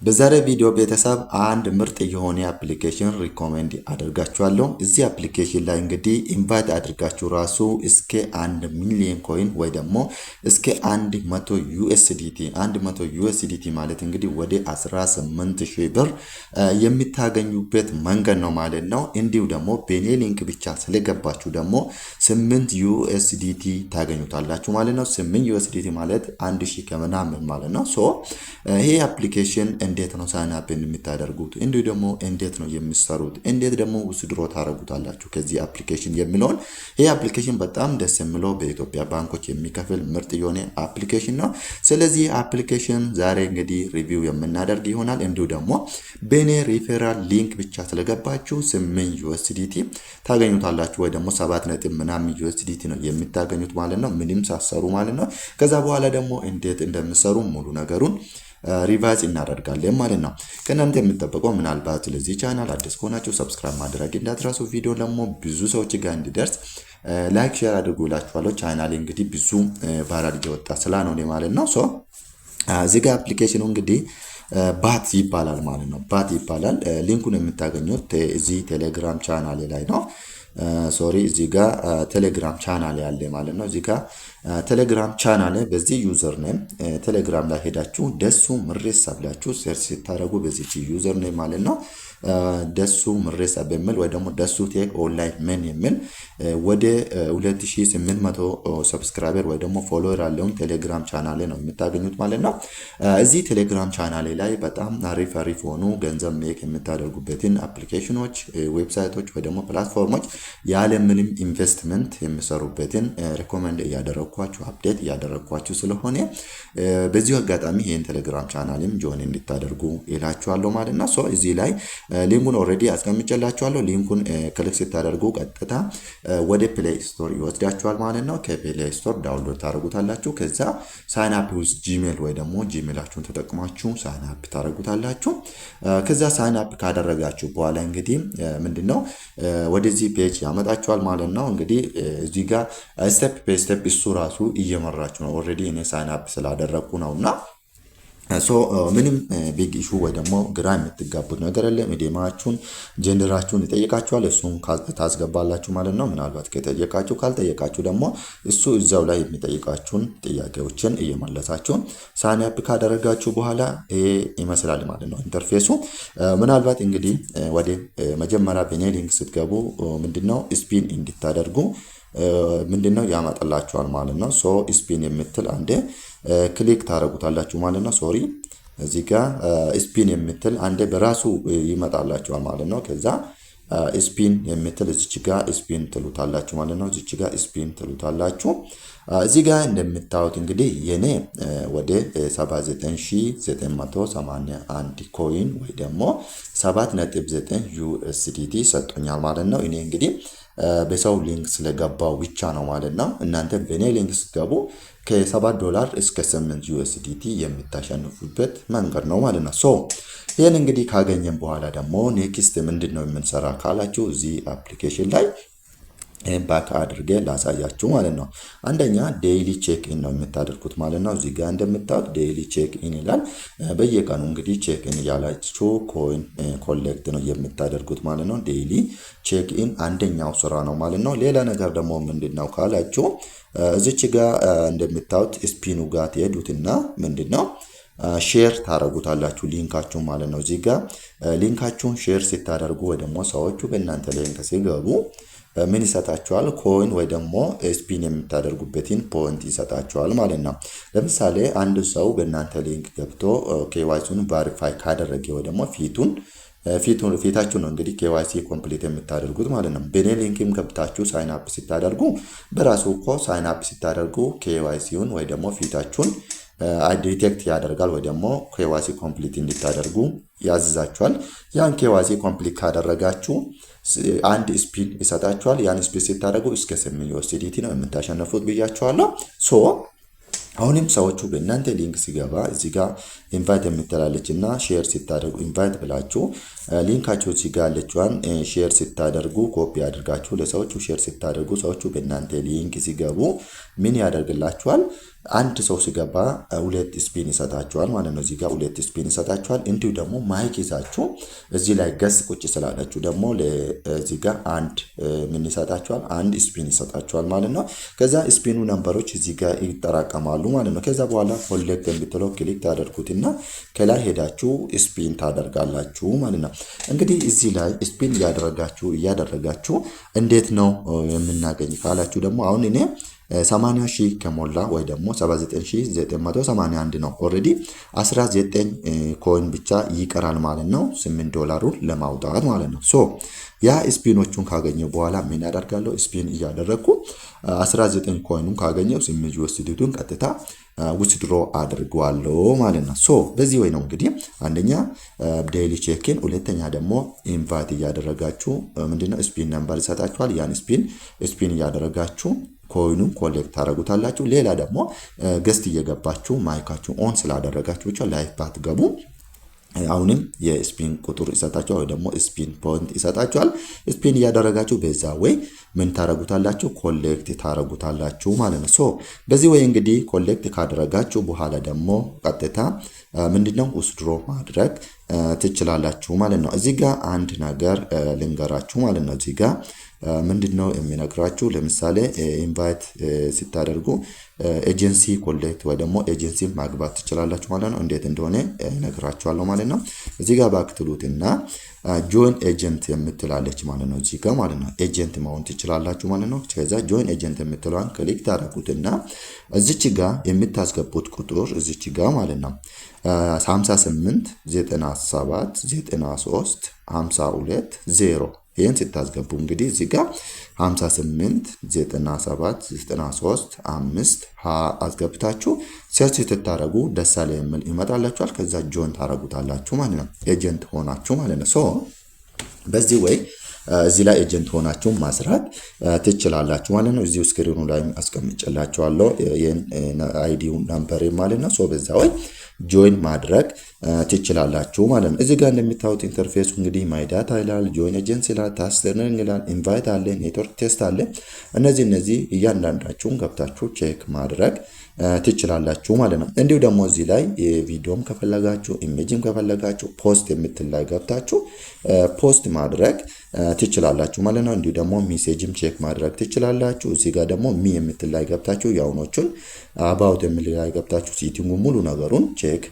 በዛሬ ቪዲዮ ቤተሰብ አንድ ምርጥ የሆነ አፕሊኬሽን ሪኮሜንድ አደርጋችኋለሁ። እዚህ አፕሊኬሽን ላይ እንግዲህ ኢንቫይት አድርጋችሁ ራሱ እስከ 1 ሚሊዮን ኮይን ወይ ደግሞ እስከ 100 ዩኤስዲቲ 100 ዩኤስዲቲ ማለት እንግዲህ ወደ 18000 ብር የሚታገኙበት መንገድ ነው ማለት ነው። እንዲሁ ደግሞ በኔ ሊንክ ብቻ ስለገባችሁ ደግሞ 8 ዩኤስዲቲ ታገኙታላችሁ ማለት ነው። 8 ዩኤስዲቲ ማለት 1000 ከምናምን ማለት ነው። ሶ ይሄ አፕሊኬሽን እንዴት ነው ሳይን አፕ የምታደርጉት? እንዲሁ ደግሞ እንዴት ነው የሚሰሩት? እንዴት ደግሞ ውስድሮ ታደርጉታላችሁ ከዚህ አፕሊኬሽን የሚለውን ይሄ አፕሊኬሽን በጣም ደስ የሚለው በኢትዮጵያ ባንኮች የሚከፍል ምርጥ የሆነ አፕሊኬሽን ነው። ስለዚህ አፕሊኬሽን ዛሬ እንግዲህ ሪቪው የምናደርግ ይሆናል። እንዲሁ ደግሞ በኔ ሪፌራል ሊንክ ብቻ ስለገባችሁ 8 ዩኤስዲቲ ታገኙታላችሁ ወይ ደግሞ 7 ነጥብ ምናምን ዩኤስዲቲ ነው የምታገኙት ማለት ነው፣ ምንም ሳሰሩ ማለት ነው። ከዛ በኋላ ደግሞ እንዴት እንደምሰሩ ሙሉ ነገሩን ሪቫይዝ እናደርጋለን ማለት ነው። ከእናንተ የሚጠበቀው ምናልባት ለዚህ ቻናል አዲስ ከሆናችሁ ሰብስክራይብ ማድረግ እንዳትረሱ፣ ቪዲዮ ደግሞ ብዙ ሰዎች ጋር እንዲደርስ ላይክ ሼር አድርጉላችኋለሁ። ቻናሌ እንግዲህ ብዙ ቫይራል እየወጣ ስላልሆነ ማለት ነው። ሶ እዚህ ጋር አፕሊኬሽኑ እንግዲህ ባት ይባላል ማለት ነው። ባት ይባላል። ሊንኩን የምታገኙት እዚህ ቴሌግራም ቻናሌ ላይ ነው። ሶሪ እዚህ ጋር ቴሌግራም ቻናል ያለ ማለት ነው። እዚህ ጋር ቴሌግራም ቻናል በዚህ ዩዘር ኔም ቴሌግራም ላይ ሄዳችሁ ደሱ ምሬሳ ብላችሁ ሰርች ስታደርጉ በዚህ ዩዘር ኔም ማለት ነው ደሱ ምሬሳ በሚል ወይ ደግሞ ደሱ ቴክ ኦንላይን ሜን የሚል ወደ 2800 ሰብስክራይበር ወይ ደግሞ ፎሎወር ያለውን ቴሌግራም ቻናል ነው የምታገኙት ማለት ነው። እዚህ ቴሌግራም ቻናል ላይ በጣም አሪፍ ሆኑ ገንዘብ ሜክ የምታደርጉበትን አፕሊኬሽኖች፣ ዌብሳይቶች ወይ ደግሞ ፕላትፎርሞች ያለ ምንም ኢንቨስትመንት የሚሰሩበትን ሪኮመንድ እያደረኳችሁ አፕዴት እያደረኳችሁ ስለሆነ በዚሁ አጋጣሚ ይሄን ቴሌግራም ቻናልም ጆይን እንድታደርጉ ይላችኋለሁ ማለት ነው። ሶ እዚህ ላይ ሊንኩን ኦልሬዲ አስቀምጬላችኋለሁ። ሊንኩን ክሊክ ስታደርጉ ቀጥታ ወደ ፕሌይ ስቶር ይወስዳችኋል ማለት ነው። ከፕሌይ ስቶር ዳውንሎድ ታደርጉታላችሁ። ከዛ ሳይን አፕ ዊዝ ጂሜል ወይ ደግሞ ጂሜላችሁን ተጠቅማችሁ ሳይን አፕ ታደርጉታላችሁ። ከዛ ሳይን አፕ ካደረጋችሁ በኋላ እንግዲህ ምንድነው ወደዚህ ፔጅ ያመጣችኋል ማለት ነው። እንግዲህ እዚህ ጋር ስቴፕ ባይ ስቴፕ እሱ ራሱ እየመራችሁ ነው። ኦልሬዲ እኔ ሳይን አፕ ስላደረኩ ነውና ሶ ምንም ቢግ ኢሹ ወይ ደግሞ ግራ የምትጋቡት ነገር የለም። ኢዴማችሁን ጀንደራችሁን ይጠይቃችኋል፣ እሱን ታስገባላችሁ ማለት ነው። ምናልባት ከጠየቃችሁ ካልጠየቃችሁ ደግሞ እሱ እዛው ላይ የሚጠይቃችሁን ጥያቄዎችን እየመለሳችሁ ሳይን አፕ ካደረጋችሁ በኋላ ይሄ ይመስላል ማለት ነው ኢንተርፌሱ። ምናልባት እንግዲህ ወደ መጀመሪያ በኔ ሊንክ ስትገቡ ምንድነው ስፒን እንድታደርጉ ምንድነው ያመጣላችኋል ማለት ነው። ሶ ስፒን የምትል አንዴ ክሊክ ታደርጉታላችሁ ማለት ነው። ሶሪ እዚህ ጋር ስፒን የምትል አንዴ በራሱ ይመጣላችኋል ማለት ነው። ከዛ ስፒን የምትል እዚች ጋር ስፒን ትሉታላችሁ ማለት ነው። እዚች ጋር ስፒን ትሉታላችሁ። እዚህ ጋር እንደምታዩት እንግዲህ የኔ ወደ 79981 ኮይን ወይ ደግሞ 7.9 ዩኤስዲቲ ሰጥቶኛል ማለት ነው። እኔ እንግዲህ በሰው ሊንክ ስለገባው ብቻ ነው ማለት ነው። እናንተ በኔ ሊንክ ስትገቡ ከ$7 እስከ 8 ዩኤስዲቲ የምታሸንፉበት መንገድ ነው ማለት ነው። ሶ ይህን እንግዲህ ካገኘን በኋላ ደግሞ ኔክስት ምንድነው የምንሰራ ካላችሁ እዚህ አፕሊኬሽን ላይ ባክ አድርጌ ላሳያችሁ ማለት ነው። አንደኛ ዴይሊ ቼክ ኢን ነው የምታደርጉት ማለት ነው። እዚህ ጋር እንደምታዩት ዴይሊ ቼክ ኢን ይላል። በየቀኑ እንግዲህ ቼክ ኢን ያላችሁ ኮይን ኮሌክት ነው የምታደርጉት ማለት ነው። ዴይሊ ቼክ ኢን አንደኛው ስራ ነው ማለት ነው። ሌላ ነገር ደግሞ ምንድነው ካላችሁ እዚች ጋር እንደምታዩት ስፒኑ ጋር ትሄዱትና ምንድነው ሼር ታደርጉታላችሁ ሊንካችሁ ማለት ነው። እዚህ ጋር ሊንካችሁን ሼር ስታደርጉ ወይ ደግሞ ሰዎቹ በእናንተ ሊንክ ሲገቡ ምን ይሰጣችኋል? ኮይን ወይ ደግሞ ስፒን የምታደርጉበትን ፖይንት ይሰጣችኋል ማለት ነው። ለምሳሌ አንድ ሰው በእናንተ ሊንክ ገብቶ ኬዋይሲውን ቫሪፋይ ካደረገ ወይ ደግሞ ፊታችሁ ነው እንግዲህ ኬዋይሲ ኮምፕሊት የምታደርጉት ማለት ነው። በኔ ሊንክም ገብታችሁ ሳይን አፕ ስታደርጉ በራሱ እኮ ሳይን አፕ ስታደርጉ ኬዋይሲውን ወይ ደግሞ ፊታችሁን ዲቴክት ያደርጋል ወይ ደግሞ ኬዋይሲ ኮምፕሊት እንድታደርጉ ያዝዛችኋል። ያን ኬዋይሲ ኮምፕሊት ካደረጋችሁ አንድ ስፒን ይሰጣችኋል። ያን ስፒን ስታደርጉ እስከ 8 ዩኤስዲቲ ነው የምታሸንፉት ብያችኋለሁ። ሶ አሁንም ሰዎቹ በእናንተ ሊንክ ሲገባ እዚህ ጋር ኢንቫይት የምትላለች እና ሼር ስታደርጉ ኢንቫይት ብላችሁ ሊንካችሁ እዚህ ጋር ያለችዋን ሼር ስታደርጉ ኮፒ አድርጋችሁ ለሰዎቹ ሼር ስታደርጉ ሰዎቹ በእናንተ ሊንክ ሲገቡ ምን ያደርግላችኋል? አንድ ሰው ሲገባ ሁለት ስፒን ይሰጣችኋል ማለት ነው። እዚህ ጋር ሁለት ስፒን ይሰጣችኋል። እንዲሁ ደግሞ ማይክ ይዛችሁ እዚህ ላይ ገስ ቁጭ ስላላችሁ ደግሞ እዚህ ጋር አንድ ምን ይሰጣችኋል? አንድ ስፒን ይሰጣችኋል ማለት ነው። ከዛ ስፒኑ ነምበሮች እዚህ ጋር ይጠራቀማሉ ማለት ነው። ከዛ በኋላ ኮሌክት የምትለው ክሊክ ታደርጉትና ከላይ ሄዳችሁ ስፒን ታደርጋላችሁ ማለት ነው። እንግዲህ እዚህ ላይ ስፒን እያደረጋችሁ እንዴት ነው የምናገኝ ካላችሁ ደግሞ አሁን እኔ 80,000 ከሞላ ወይ ደግሞ 79,981 ነው። ኦልሬዲ 19 ኮይን ብቻ ይቀራል ማለት ነው $8 ለማውጣት ማለት ነው። ሶ ያ ስፒኖቹን ካገኘው በኋላ ምን ያደርጋለሁ? ስፒን እያደረግኩ 19 ኮይኑን ካገኘው 8 USDቱን ቀጥታ ዊዝድሮ አድርገዋለሁ ማለት ነው። ሶ በዚህ ወይ ነው እንግዲህ አንደኛ ዴይሊ ቼክን፣ ሁለተኛ ደግሞ ኢንቫይት እያደረጋችሁ ምንድነው ስፒን ነምበር ይሰጣችኋል። ያን ስፒን እያደረጋችሁ ኮይኑን ኮሌክት ታደርጉታላችሁ። ሌላ ደግሞ ገስት እየገባችሁ ማይካችሁ ኦን ስላደረጋችሁ ብቻ ላይፍ ባትገቡ አሁንም የስፒን ቁጥር ይሰጣችኋል ወይ ደግሞ ስፒን ፖይንት ይሰጣችኋል። ስፒን እያደረጋችሁ በዛ ወይ ምን ታረጉታላችሁ? ኮሌክት ታረጉታላችሁ ማለት ነው። ሶ በዚህ ወይ እንግዲህ ኮሌክት ካደረጋችሁ በኋላ ደግሞ ቀጥታ ምንድነው ዊዝድሮ ማድረግ ትችላላችሁ ማለት ነው። እዚህ ጋር አንድ ነገር ልንገራችሁ ማለት ነው። እዚህ ጋር ምንድነው የሚነግራችሁ? ለምሳሌ ኢንቫይት ስታደርጉ ኤጀንሲ ኮሌክት ወይ ደግሞ ኤጀንሲ ማግባት ትችላላችሁ ማለት ነው። እንዴት እንደሆነ እነግራችኋለሁ ማለት ነው። እዚህ ጋር ባክትሉትና ጆይን ኤጀንት የምትላለች ማለት ነው። እዚህ ጋር ማለት ነው ኤጀንት መሆን ትችላላችሁ ማለት ነው። ከዛ ጆይን ኤጀንት የምትለዋን ክሊክ ታደርጉትና እዚች ጋር የምታስገቡት ቁጥር እዚች ጋር ማለት ነው 58 97 93 52 0 ይሄን ስታስገቡ እንግዲህ እዚህ ጋር 58 97 93 5 አስገብታችሁ ሰርች ስታደርጉ ደሳለ የሚል ይመጣላችኋል። ከዛ ጆን ታረጉታላችሁ ማለት ነው። ኤጀንት ሆናችሁ ማለት ነው። ሶ በዚህ ወይ እዚህ ላይ ኤጀንት ሆናችሁ ማስራት ትችላላችሁ ማለት ነው። እዚሁ ስክሪኑ ላይ አስቀምጬላችኋለሁ አይዲው ነምበር ማለት ነው። ሶ በዛ ወይ ጆይን ማድረግ ትችላላችሁ ማለት ነው። እዚህ ጋር እንደምታዩት ኢንተርፌሱ እንግዲህ ማይ ዳታ ይላል፣ ጆይን ኤጀንሲ ይላል፣ ታስተርኒንግ ይላል፣ ኢንቫይት አለ፣ ኔትወርክ ቴስት አለ። እነዚህ እያንዳንዳችሁን ገብታችሁ ቼክ ማድረግ ትችላላችሁ ማለት ነው። እንዲሁ ደግሞ እዚህ ላይ ቪዲዮም ከፈለጋችሁ ኢሜጅም ከፈለጋችሁ ፖስት የምትል ላይ ገብታችሁ ፖስት ማድረግ ትችላላችሁ ማለት ነው። እንዲሁ ደግሞ ሜሴጅም ቼክ ማድረግ ትችላላችሁ። እዚህ ጋር ደግሞ ሚ የምትል ላይ ገብታችሁ ያውኖቹን አባውት የምትል ላይ ገብታችሁ ሲቲንጉ ሙሉ ነገሩን ቼክ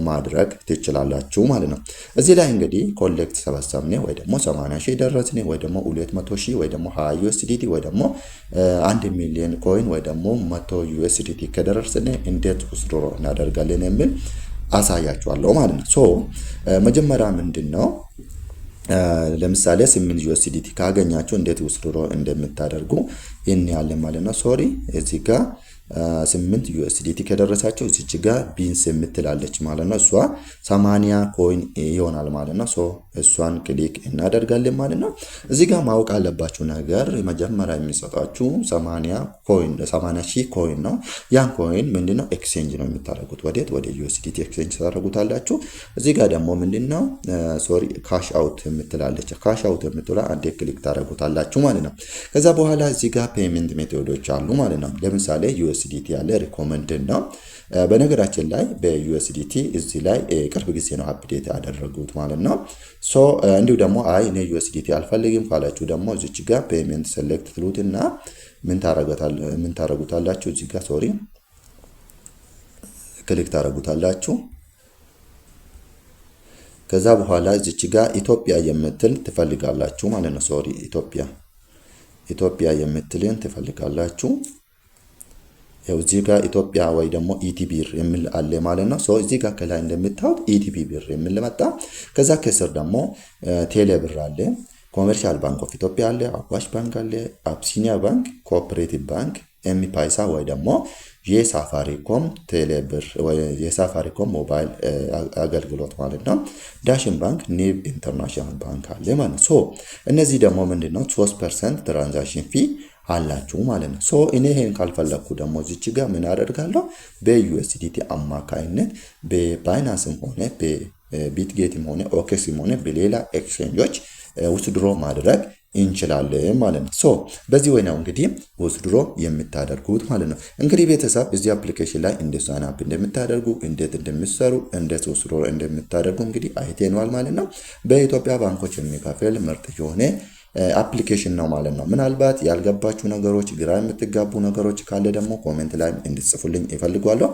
ማድረግ ትችላላችሁ ማለት ነው። እዚህ ላይ እንግዲህ ኮሌክት ሰበሰብኔ ወይ ደግሞ 80,000 ደረስኔ ወይ ደግሞ 200,000 ወይ ደግሞ 20 USDT ወይ ደግሞ 1 ሚሊዮን ኮይን ወይ ደግሞ 100 USDT ከደረስኔ እንዴት ዊዝድሮ እናደርጋለን የሚል አሳያችኋለሁ ማለት ነው። ሶ መጀመሪያ ምንድነው ለምሳሌ 8 USDT ካገኛችሁ እንዴት ዊዝድሮ እንደምታደርጉ ይሄን ያለ ማለት ነው። ሶሪ እዚህ ጋር 8 USDT ከደረሳችሁ እዚች ጋር ቢንስ የምትላለች ማለት ነው። እሷ 80 ኮይን ይሆናል ማለት ነው። ሶ እሷን ክሊክ እናደርጋለን ማለት ነው። እዚህ ጋር ማወቅ አለባችሁ ነገር መጀመሪያ የሚሰጣችሁ 80,000 ኮይን ነው። ያን ኮይን ምንድነው ኤክስቼንጅ ነው የምታደርጉት። ወደ USDT ኤክስቼንጅ ታደርጉታላችሁ። እዚህ ጋር ደግሞ ምንድነው ሶሪ ካሽ አውት የምትላለች ካሽ አውት የምትላ አንዴ ክሊክ ታደርጉታላችሁ ማለት ነው። ከዛ በኋላ እዚህ ጋር ፔመንት ሜቶዶች አሉ ማለት ነው። ለምሳሌ USDT ያለ ሪኮመንድድ ነው። በነገራችን ላይ በUSDT እዚህ ላይ ቅርብ ጊዜ ነው አፕዴት ያደረጉት ማለት ነው። ሶ እንዲሁ ደግሞ አይ እኔ USDT አልፈልግም ካላችሁ ደግሞ እዚች ጋር ፔመንት ሴሌክት ትሉትና ምን ታረጉታላችሁ እዚህ ጋር ሶሪ ክሊክ ታረጉታላችሁ። ከዛ በኋላ እዚች ጋር ኢትዮጵያ የምትል ትፈልጋላችሁ ማለት ነው። ሶሪ ኢትዮጵያ የምትልን ትፈልጋላችሁ። ያው እዚህ ጋር ኢትዮጵያ ወይ ደግሞ ኢቲ ቢር የሚል አለ ማለት ነው። ሶ እዚህ ጋር ከላይ እንደምታዩት ኢቲ ቢር የሚል መጣ። ከዛ ከስር ደግሞ ቴሌ ብር አለ፣ ኮመርሻል ባንክ ኦፍ ኢትዮጵያ አለ፣ አዋሽ ባንክ አለ፣ አብሲኒያ ባንክ፣ ኮኦፐሬቲቭ ባንክ፣ ኤምፓይሳ ወይ ደግሞ የሳፋሪኮም ቴሌ ብር ወይ የሳፋሪኮም ሞባይል አገልግሎት ማለት ነው። ዳሽን ባንክ፣ ኒብ ኢንተርናሽናል ባንክ አለ ማለት ነው። ሶ እነዚህ ደግሞ ምንድነው 3% ትራንዛክሽን ፊ አላችሁ ማለት ነው። ሶ እኔ ይሄን ካልፈለኩ ደግሞ እዚች ጋር ምን አደርጋለሁ? በUSDT አማካይነት በባይናንስም ሆነ በቢትጌትም ሆነ ኦኬስም ሆነ በሌላ ኤክስቼንጆች ዊዝድሮ ማድረግ እንችላለን ማለት ነው። ሶ በዚህ ወይ ነው እንግዲህ ውስድሮ የምታደርጉት ማለት ነው። እንግዲህ ቤተሰብ እዚህ አፕሊኬሽን ላይ እንዴት ሳይን አፕ እንደምታደርጉ እንዴት እንደምትሰሩ እንዴት ውስድሮ እንደምታደርጉ እንግዲህ አይተነዋል ማለት ነው። በኢትዮጵያ ባንኮች የሚከፍል ምርጥ የሆነ አፕሊኬሽን ነው ማለት ነው። ምናልባት ያልገባችሁ ነገሮች ግራ የምትጋቡ ነገሮች ካለ ደግሞ ኮሜንት ላይ እንድትጽፉልኝ ይፈልጋለሁ።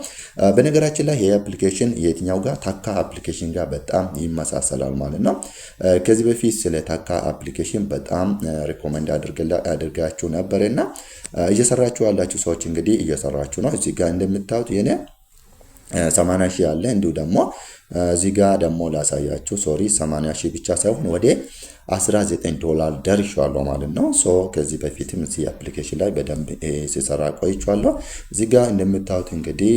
በነገራችን ላይ ይሄ አፕሊኬሽን የትኛው ጋር ታካ አፕሊኬሽን ጋር በጣም ይመሳሰላል ማለት ነው። ከዚህ በፊት ስለ ታካ አፕሊኬሽን በጣም ሪኮመንድ አድርጋችሁ ነበርና እየሰራችሁ ያላችሁ ሰዎች እንግዲህ እየሰራችሁ ነው። እዚህ ጋር እንደምታዩት የኔ 80 ሺህ አለ። እንዲሁ ደግሞ እዚህ ጋር ደግሞ ላሳያችሁ 80 ሺህ ብቻ ሳይሆን ወደ $19 ደርሻለሁ ማለት ነው። ሶ ከዚህ በፊትም እዚህ አፕሊኬሽን ላይ በደንብ ሲሰራ ቆይቻለሁ። እዚህ ጋር እንደምታዩት እንግዲህ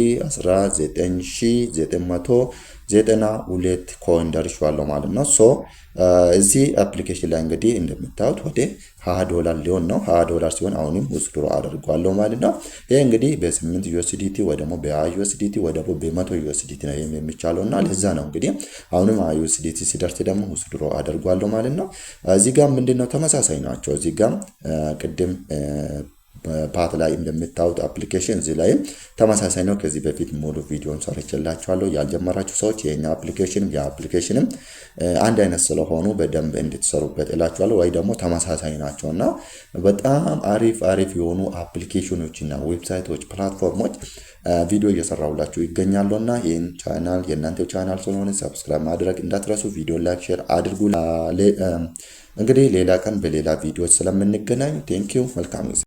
19992 ኮይን ደርሻለሁ ማለት ነው። ሶ እዚህ አፕሊኬሽን ላይ እንግዲህ እንደምታዩት ወደ $20 ሊሆን ነው። $20 ሲሆን አሁንም ውስድሮ አደርጋለሁ ማለት ነው። ይሄ እንግዲህ በ8 USDT ወይ ደግሞ በ20 USDT ወይ ደግሞ በ100 USDT ነው የሚቻለውና ለዛ ነው እንግዲህ አሁንም 20 USDT ሲደርስ ደግሞ ውስድሮ አደርጋለሁ ማለት ነው። እዚህ ጋር ምንድነው ተመሳሳይ ናቸው። እዚህ ጋር ቅድም ፓት ላይ እንደምታዩት አፕሊኬሽን እዚህ ላይ ተመሳሳይ ነው። ከዚህ በፊት ሙሉ ቪዲዮን ሰርቼላችኋለሁ። ያልጀመራችሁ ሰዎች የኛ አፕሊኬሽንም አንድ አይነት ስለሆኑ በደንብ እንድትሰሩበት እላችኋለሁ። ወይ ደግሞ ተመሳሳይ ናቸውና በጣም አሪፍ የሆኑ አፕሊኬሽኖችና ዌብሳይቶች፣ ፕላትፎርሞች ቪዲዮ እየሰራሁላችሁ ይገኛሉና ይህን ቻናል የእናንተ ቻናል ስለሆነ ሰብስክራይብ ማድረግ እንዳትረሱ። ቪዲዮ ላይክ፣ ሼር አድርጉ። እንግዲህ ሌላ ቀን በሌላ ቪዲዮ ስለምንገናኝ ቴንኪው። መልካም ጊዜ